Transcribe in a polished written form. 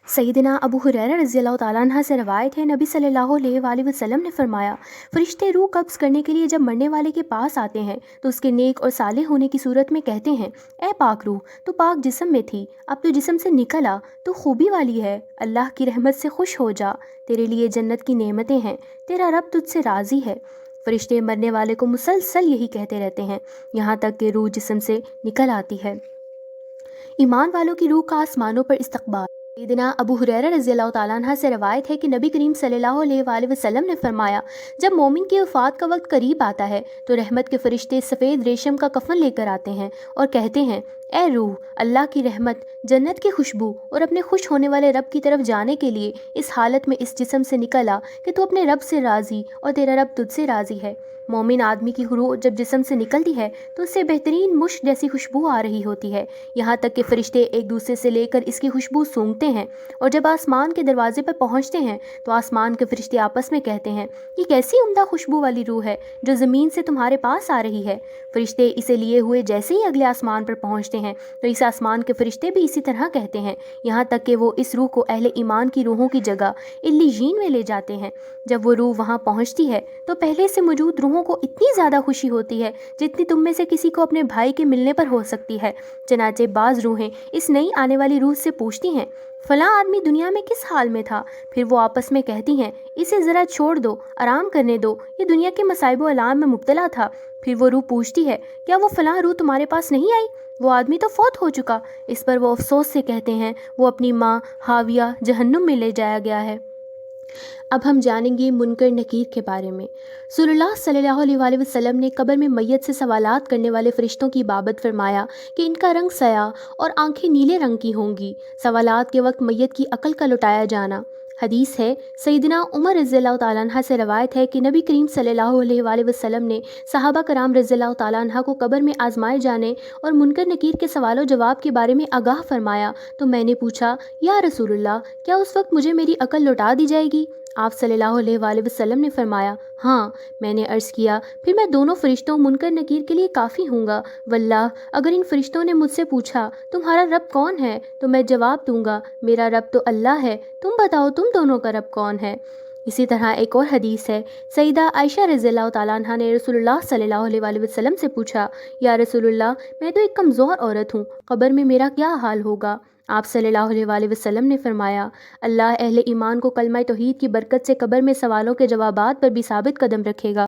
सैयदना अबू हुरैरा रज़ियल्लाहु ताला अन्हा से रवायत है, नबी सल्लल्लाहु अलैहि वसल्लम ने फरमाया, फरिश्ते रूह कब्ज़ करने के लिए जब मरने वाले के पास आते हैं तो उसके नेक और साले होने की सूरत में कहते हैं, ए पाक रूह, तो पाक जिस्म में थी, अब तो जिस्म से निकल आ, तो खूबी वाली है, अल्लाह की रहमत से खुश हो जा, तेरे लिए जन्नत की नेमतें हैं, तेरा रब तुझसे राज़ी है। फरिश्ते मरने वाले को मुसलसल यही कहते रहते हैं, यहाँ तक कि रूह जिस्म से निकल आती है। ईमान वालों की रूह का आसमानों पर इस्तकबाल। सैयदना अबू हुरैरा रज़ियल्लाहु ताला अन्हा से रवायत है कि नबी करीम सल्लल्लाहु अलैहि वसल्लम ने फरमाया, जब मोमिन की वफ़ात का वक्त करीब आता है तो रहमत के फरिश्ते सफ़ेद रेशम का कफन लेकर आते हैं और कहते हैं, ए रूह, अल्लाह की रहमत, जन्नत की खुशबू और अपने खुश होने वाले रब की तरफ जाने के लिए इस हालत में इस जिस्म से निकल आ कि तू अपने रब से राज़ी और तेरा रब तुझसे राज़ी है। मोमिन आदमी की रूह जब जिस्म से निकलती है तो उससे बेहतरीन मुश्क जैसी खुशबू आ रही होती है, यहाँ तक कि फरिश्ते एक दूसरे से लेकर इसकी खुशबू सूंघते हैं और जब आसमान के दरवाजे पर पहुँचते हैं तो आसमान के फरिश्ते आपस में कहते हैं, ये कैसी उम्दा खुशबू वाली रूह है जो ज़मीन से तुम्हारे पास आ रही है। फरिश्ते इसे लिए हुए जैसे ही अगले आसमान पर पहुँचते हैं तो इस आसमान के फरिश्ते भी इसी तरह कहते हैं, यहाँ तक कि वो इस रूह को अहले ईमान की रूहों की जगह इल्लीजीन में ले जाते हैं। जब वो रूह वहाँ पहुँचती है तो पहले से मौजूद रूहों को इतनी ज़्यादा खुशी होती है जितनी तुम में से किसी को अपने भाई के मिलने पर हो सकती है। चनाचे बाज़ रूहें इस नई आने वाली रूह से पूछती हैं, फ़लाँ आदमी दुनिया में किस हाल में था? फिर वो आपस में कहती हैं, इसे ज़रा छोड़ दो, आराम करने दो, ये दुनिया के मसाइब व अलाम में मुब्तला था। फिर वो रूह पूछती है, क्या वो फ़लाँ रूह तुम्हारे पास नहीं आई? वो आदमी तो फौत हो चुका। इस पर वो अफसोस से कहते हैं, वो अपनी माँ हाविया जहन्नुम में ले जाया गया है। अब हम जानेंगे मुनकर नकीर के बारे में। रसूलुल्लाह सल्लल्लाहु अलैहि वसल्लम ने कब्र में मैयत से सवालात करने वाले फरिश्तों की बाबत फरमाया कि इनका रंग सया और आंखें नीले रंग की होंगी। सवालात के वक्त मैयत की अकल का लुटाया जाना। हदीस है, सैयदना उमर रज़ियल्लाहु ताला अन्हा से रवायत है कि नबी करीम सल्लल्लाहु अलैहि वसल्लम ने सहाबा कराम रज़ियल्लाहु ताला अन्हा को कब्र में आजमाए जाने और मुनकर नकीर के सवालों जवाब के बारे में आगाह फरमाया तो मैंने पूछा, या रसूलुल्लाह, क्या उस वक्त मुझे मेरी अकल लौटा दी जाएगी? आप सल्लल्लाहु अलैहि वसल्लम ने फरमाया, हाँ। मैंने अर्ज़ किया, फिर मैं दोनों फरिश्तों मुनकर नकीर के लिए काफ़ी हूँगा। वल्लाह, अगर इन फरिश्तों ने मुझसे पूछा तुम्हारा रब कौन है तो मैं जवाब दूंगा, मेरा रब तो अल्लाह है, तुम बताओ तुम दोनों का रब कौन है। इसी तरह एक और हदीस है, सईदा आयशा रज़ियल्लाहु ताला अन्हा ने रसूलुल्लाह सल्लल्लाहु अलैहि वसल्लम से पूछा, या रसूलुल्लाह, मैं तो एक कमज़ोर औरत हूँ, कब्र में मेरा क्या हाल होगा? आप सल्लल्लाहु अलैहि वसल्लम ने फरमाया, अल्लाह अहले ईमान को कलमा तौहीद की बरकत से कब्र में सवालों के जवाबात पर भी साबित कदम रखेगा।